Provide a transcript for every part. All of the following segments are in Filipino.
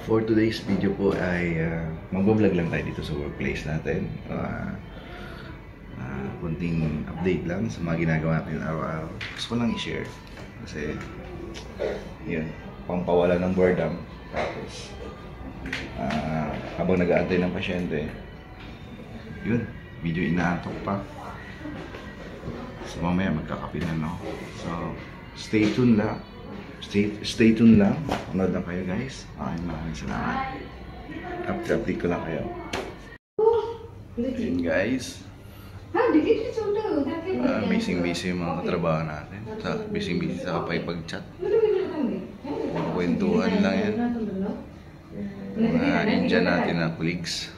For today's video po ay mag-vlog lang tayo dito sa workplace natin. Kunting update lang sa mga ginagawa natin araw-araw. Gusto ko lang i-share kasi yun, pampawala ng boredom. Tapos habang nag-aantay ng pasyente, yun, video inaantok pa. So mamaya magkakape na ako. So stay tuned lang. Stay tuned lang. Panood lang kayo guys. Maraming salamat. Update ko lang kayo. Yun guys. Busy yung mga katrabaho natin. Busy sa kapay-pag-chat. Kwentuhan lang yan. Mga Indian natin na colleagues.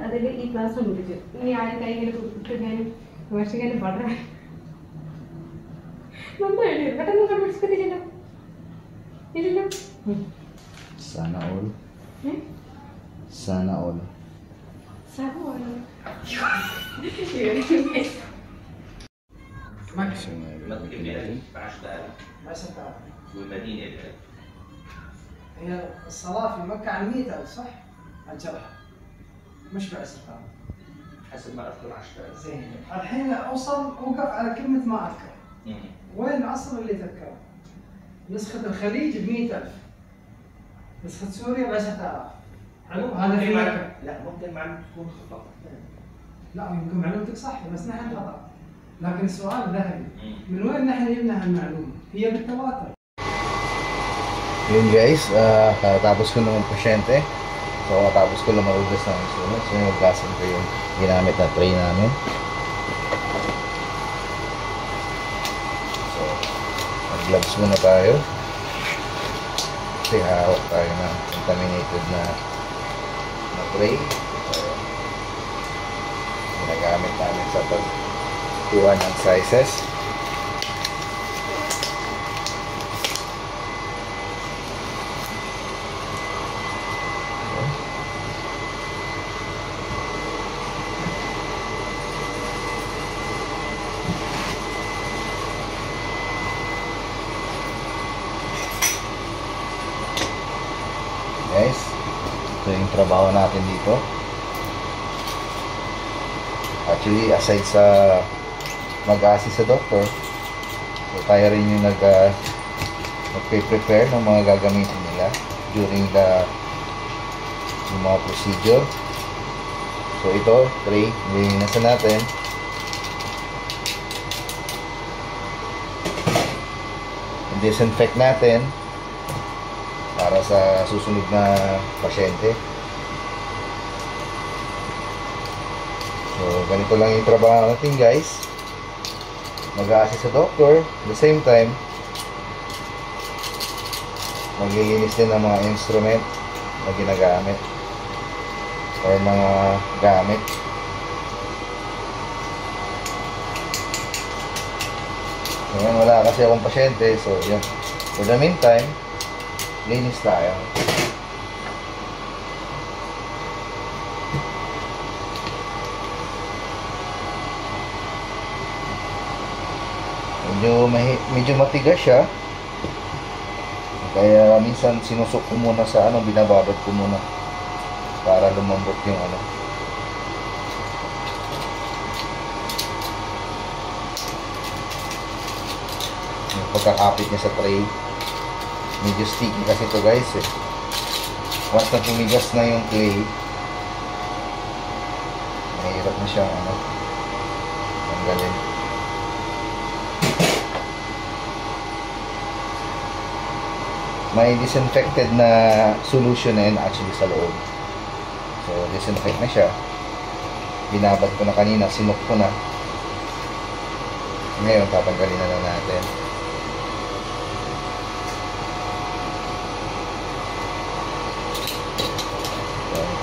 അതിൽ ഈ ക്ലാസ് മുടിച്ചു ഇനി ആരും കൈ ഇങ്ങനെ കുട്ടിക്കാനും വർഷിക്കാനും പാടാൻ നന്നായിട്ട് പെട്ടെന്ന് കണ്ടുപിടിച്ചില്ലല്ലോ ഇല്ലല്ലോ Sana all. Sana all. هي الصلاة في مكة عن 100,000 صح؟ الجرح مش بعسكر حسب ما اذكر 10,000 زين الحين اوصل اوقف على كلمة ما اذكر وين العصر اللي تذكره؟ نسخة الخليج ب 100,000 نسخة سوريا ب 10,000 حلو هذا في مكة لا ممكن معلومة تكون خطأ لا يمكن معلومتك صح بس نحن خطأ لكن السؤال ذهبي من وين نحن جبنا هالمعلومة؟ هي بالتواتر. Yun guys, tapos ko naman pasyente. So tapos ko lang marugas ng instrument. So nagkasan ko yung ginamit na tray namin. So mag-gloves muna tayo. Kasi hawak tayo ng contaminated na tray. So ginagamit namin sa pagkuha ng sizes. Guys, ito yung trabaho natin dito. Actually, aside sa mag-assist sa doctor, so tayo rin yung nag-prepare ng mga gagamitin nila during yung mga procedure. So ito, tray, nilinisan natin. Disinfect natin para sa susunod na pasyente. So, ganito lang yung trabaho natin guys. Mag-a-assist sa doctor. At the same time, maglilinis din ng mga instrument na ginagamit or mga gamit. Ngayon, wala kasi akong pasyente. So, yun. For the meantime, linis tayo. Medyo matigas siya. Kaya minsan sinusok ko muna sa binababad ko muna para lumambot yung yung pagkakapit niya sa tray. Medyo sticky kasi ito guys eh. Once na tumigas na yung clay, mahirap na siyang tanggalin. May disinfected na solution na yun actually sa loob. So disinfect na siya. Binabad ko na kanina, sinok ko na. Ngayon tatanggalin na lang natin.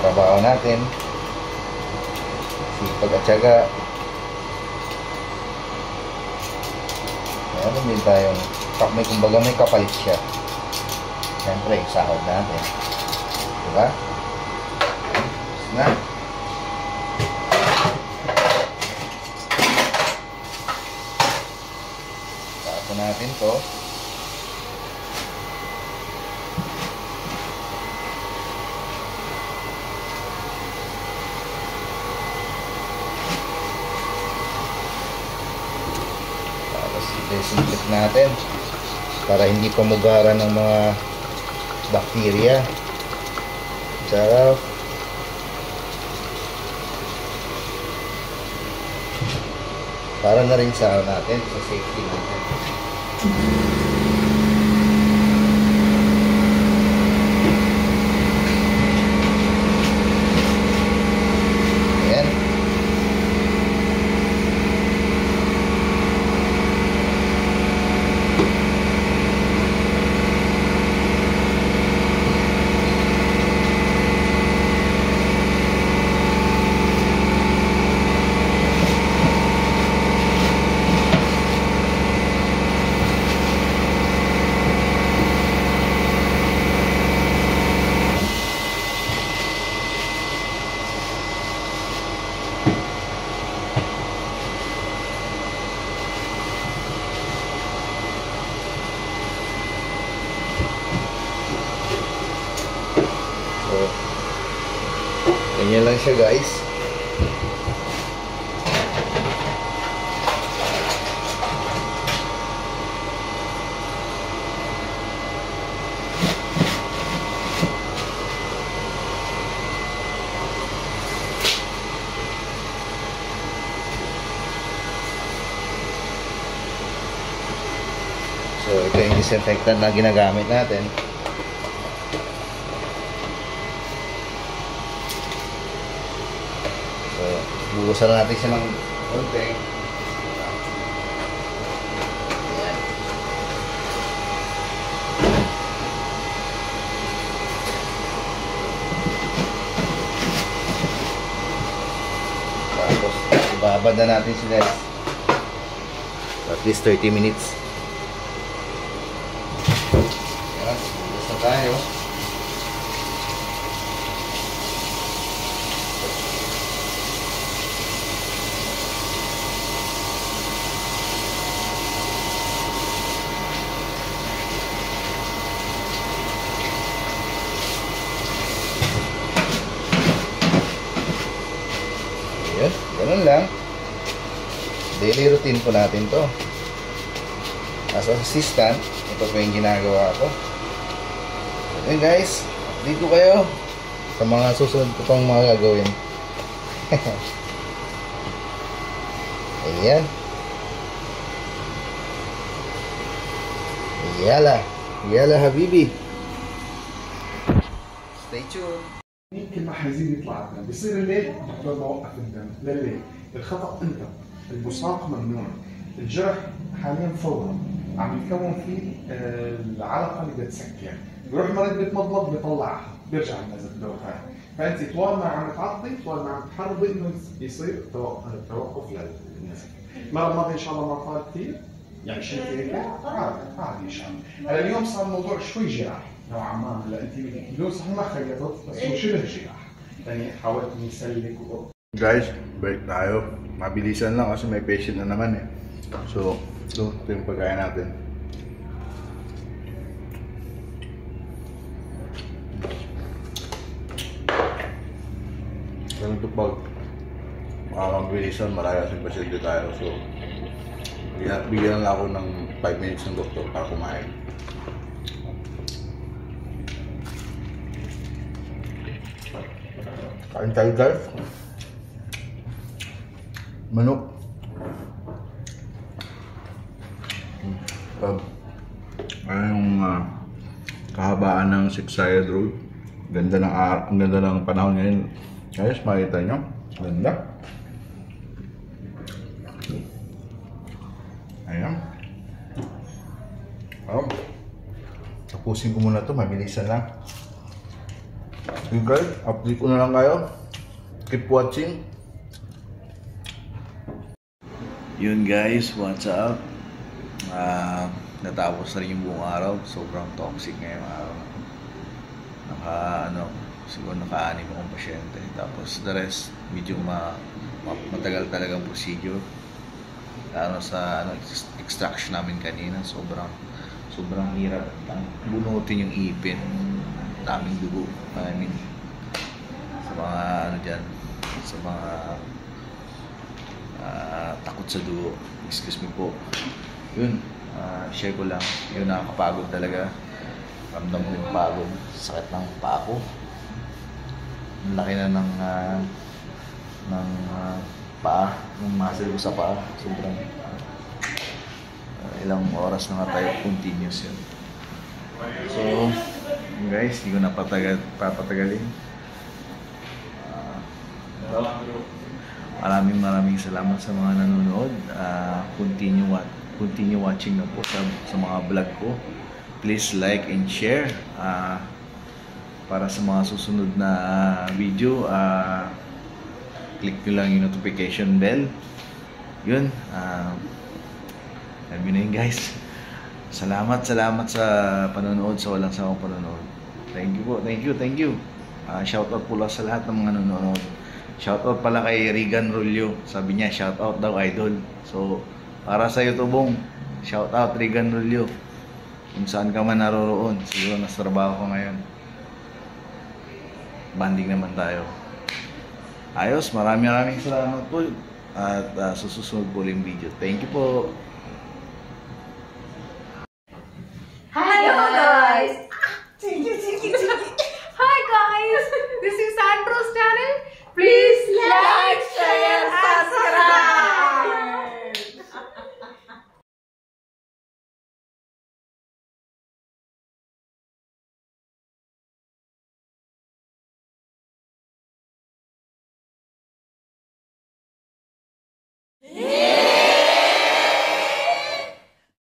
Trabaho natin, sipag at syaga. Meron din tayong kumbaga may kapalit siya. Siyempre, sahod natin, diba? Na pa natin to. Tapos i-disinfect natin para hindi pamugaran ng mga bakterya. Sarap. Para na rin sa natin, sa safety natin. Ayan. So, ganyan lang siya guys. So, ito yung disinfectant na ginagamit natin. So, buhusan na natin siya ng konti. Ayan. Tapos, ibabad na natin siya guys. At least 30 minutes. Ayan, buhos na tayo. Yes, ganun lang. Daily routine po natin to. As an assistant, ito po yung ginagawa ko. Okay guys, update ko kayo sa mga susunod ko pang mga gagawin. Ayan. Yala habibi. Stay tuned. يمكن ما حيزيد يطلع الدم، بصير الليل دكتور بوقف الدم لليل، الخطأ انت، البصاق ممنوع، الجرح حاليا فورا عم يتكون فيه العلقه اللي بتسكر، بيروح المريض بيتمضمض بيطلعها، بيرجع النزف دور ثاني، فانت طوال ما عم تعطي، طوال ما عم تحرضي انه يصير توقف للنزف. المره الماضيه ان شاء الله ما طال كثير، يعني شلت هيك عادي ان شاء الله. هلا اليوم صار الموضوع شوي جراح. نوعا ما هلا انت بدون صح ما خيطت بس هو شبه جراح يعني حاولت اني اسلك Guys, break tayo. Mabilisan lang kasi may patient na naman eh. So, ito yung pagkain natin. Ganun ito pag mabilisan, maraya sa pasyente tayo. So, bigyan lang ako ng 5 minutes ng doktor para kumain. Kain tayo guys. Manok. Ano yung kahabaan ng Sixside Road. Ang ganda ng panahon ngayon. Guys, makita nyo. Ganda. Ayan. Tapusin ko muna to, mabilisan lang. Okay guys, update ko na lang kayo. Keep watching. Yun guys, what's up? Natapos na rin yung buong araw. Sobrang toxic ngayong araw. Siguro naka-anim akong pasyente. Tapos the rest, medyo matagal talagang procedure. Lalo sa extraction namin kanina, sobrang hirap bunutin yung ipin. Daming dugo. I mean, sa mga dyan, sa mga takot sa dugo. Excuse me po. Yun, share ko lang. Yun, nakakapagod talaga. Ramdam ko yung pagod. Sakit ng paa ko. Ang laki na ng paa, ng muscle ko sa paa. Sobrang ilang oras na nga tayo continuous yun. So, guys, hindi ko na papatagalin. Maraming salamat sa mga nanonood. Continue watching na po sa mga vlog ko. Please like and share. Para sa mga susunod na video, click nyo lang yung notification bell. Yun. Alam nyo na yun, guys. Salamat sa panonood, sa walang sawang panonood. Thank you po. Thank you. Shoutout po lang sa lahat ng mga nanonood. Shoutout pala kay Regan Rulio. Sabi niya, shoutout daw, idol. So, para sa YouTubong, shoutout Regan Rulio. Kung saan ka man naroroon. Siguro nasa trabaho ko ngayon. Banding naman tayo. Ayos, maraming salamat po. At susunod po yung video. Thank you po. Hello guys! Hi guys! This is Sandro's channel. Please like,